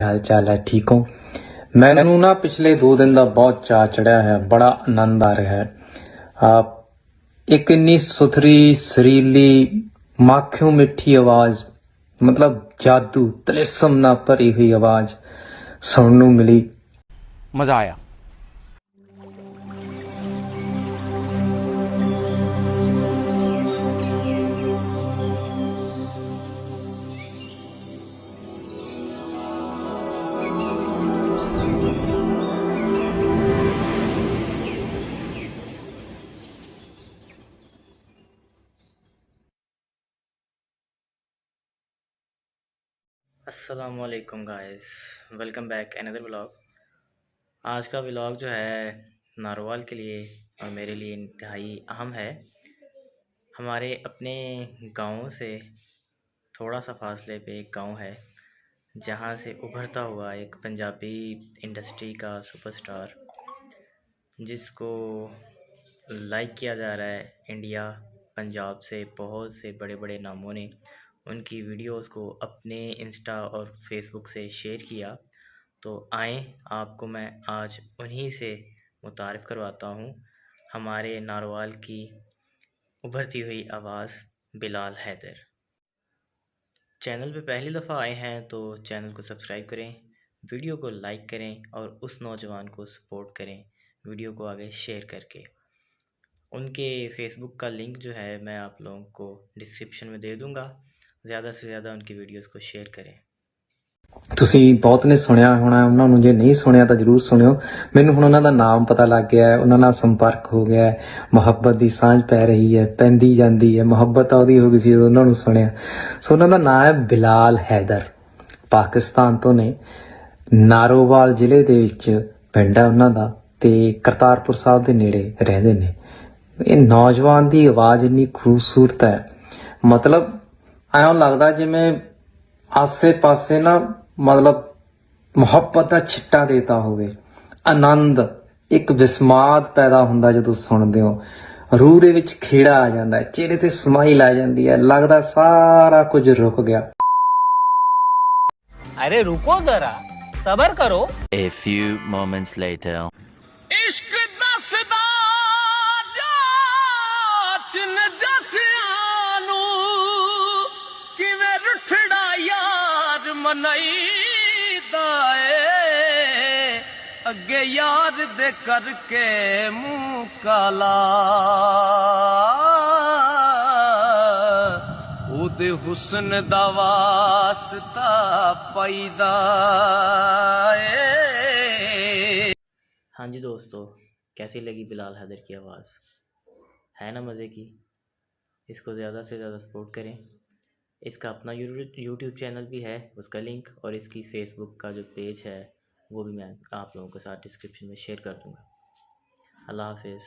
हाल चाल है, ठीक हो। ਮੈਨੂੰ ਨਾ ਪਿਛਲੇ 2 ਦਿਨ ਦਾ ਬਹੁਤ ਚਾਅ ਚੜਿਆ ਹੈ, ਬੜਾ ਆਨੰਦ ਆ ਰਿਹਾ ਹੈ। ਇੱਕ ਇੰਨੀ ਸੁਥਰੀ ਸੁਰੀਲੀ ਮਾਖਿਓਂ ਮਿੱਠੀ ਆਵਾਜ਼, ਮਤਲਬ ਜਾਦੂ ਤਲਿਸਮ ਨਾਲ ਭਰੀ ਹੋਈ ਆਵਾਜ਼ ਸੁਣਨ ਨੂੰ ਮਿਲੀ। मजा आया। अस्सलामुअलैकुम guys, welcome back another vlog. आज का व्लॉग जो है नारोवाल के लिए और मेरे लिए इंतहाई अहम है। हमारे अपने गाँव से थोड़ा सा फासले पे एक गांव है जहां से उभरता हुआ एक पंजाबी इंडस्ट्री का सुपरस्टार, जिसको लाइक किया जा रहा है इंडिया पंजाब से बहुत से बड़े बड़े नामों ने उनकी वीडियोस को अपने इंस्टा और फेसबुक से शेयर किया। तो आए आपको मैं आज उन्हीं से मुतारिफ़ करवाता हूँ, हमारे नारोवाल की उभरती हुई आवाज़ बिलाल हैदर। चैनल पे पहली दफ़ा आए हैं तो चैनल को सब्सक्राइब करें, वीडियो को लाइक करें और उस नौजवान को सपोर्ट करें वीडियो को आगे शेयर करके। उनके फेसबुक का लिंक जो है मैं आप लोगों को डिस्क्रिप्शन में दे दूँगा। ज़्यादा से ज़्यादा उनकी वीडियोस को शेयर करें। ਤੁਸੀਂ ਬਹੁਤ ਨੇ ਸੁਣਿਆ ਹੋਣਾ ਉਹਨਾਂ ਨੂੰ, ਜੇ ਨਹੀਂ ਸੁਣਿਆ ਤਾਂ ਜ਼ਰੂਰ ਸੁਣਿਓ। ਮੈਨੂੰ ਹੁਣ ਉਹਨਾਂ ਦਾ ਨਾਮ ਪਤਾ ਲੱਗ ਗਿਆ ਹੈ, ਉਹਨਾਂ ਨਾਲ ਸੰਪਰਕ ਹੋ ਗਿਆ ਹੈ, ਮੁਹੱਬਤ ਦੀ ਸਾਂਝ ਪੈ ਰਹੀ ਹੈ, ਪੈਂਦੀ ਜਾਂਦੀ ਹੈ। ਮੁਹੱਬਤ ਤਾਂ ਉਹਦੀ ਹੋ ਗਈ ਸੀ ਜਦੋਂ ਉਹਨਾਂ ਨੂੰ ਸੁਣਿਆ। ਸੋ ਉਹਨਾਂ ਦਾ ਨਾਮ ਹੈ ਬਿਲਾਲ ਹੈਦਰ, ਪਾਕਿਸਤਾਨ ਤੋਂ ਨੇ, ਨਾਰੋਵਾਲ ਜ਼ਿਲ੍ਹੇ ਦੇ ਵਿੱਚ ਪਿੰਡ ਹੈ ਉਹਨਾਂ ਦਾ ਤੇ ਕਰਤਾਰਪੁਰ ਸਾਹਿਬ ਦੇ ਨੇੜੇ ਰਹਿੰਦੇ ਨੇ। ਇਹ ਨੌਜਵਾਨ ਦੀ ਆਵਾਜ਼ ਇੰਨੀ ਖੂਬਸੂਰਤ ਹੈ, ਮਤਲਬ ਐਂ ਲੱਗਦਾ ਜਿਵੇਂ ਆਸੇ ਪਾਸੇ ਨਾ ਮਤਲਬ ਮੁਹੱਬਤ ਦਾ ਛਿੱਟਾ ਦੇਤਾ ਹੋਵੇ। ਆਨੰਦ, ਇੱਕ ਵਿਸਮਾਦ ਪੈਦਾ ਹੁੰਦਾ ਜਦੋਂ ਸੁਣਦੇ ਹੋ, ਰੂਹ ਦੇ ਵਿੱਚ ਖੇੜਾ ਆ ਜਾਂਦਾ ਹੈ, ਚਿਹਰੇ ਤੇ ਸਮਾਈਲ ਆ ਜਾਂਦੀ ਹੈ, ਲੱਗਦਾ ਸਾਰਾ ਕੁਝ ਰੁਕ ਗਿਆ। अरे रुको जरा, सबर करो। A few moments later. इश्क दसदा जाचन जाचियानू किवें रुठड़ा यार मनाईदा ए अगे यार दे करके मुंह काला ओदे हुस्न दा वास्ता पैदा ए। हाँ जी दोस्तों, कैसी लगी बिलाल हैदर की आवाज़? है ना मज़े की? इसको ज़्यादा से ज़्यादा सपोर्ट करें। इसका अपना यूट्यूब चैनल भी है, उसका लिंक और इसकी फेसबुक का जो पेज है वो भी मैं आप लोगों के साथ डिस्क्रिप्शन में शेयर कर दूँगा। अल्लाह हाफिज़।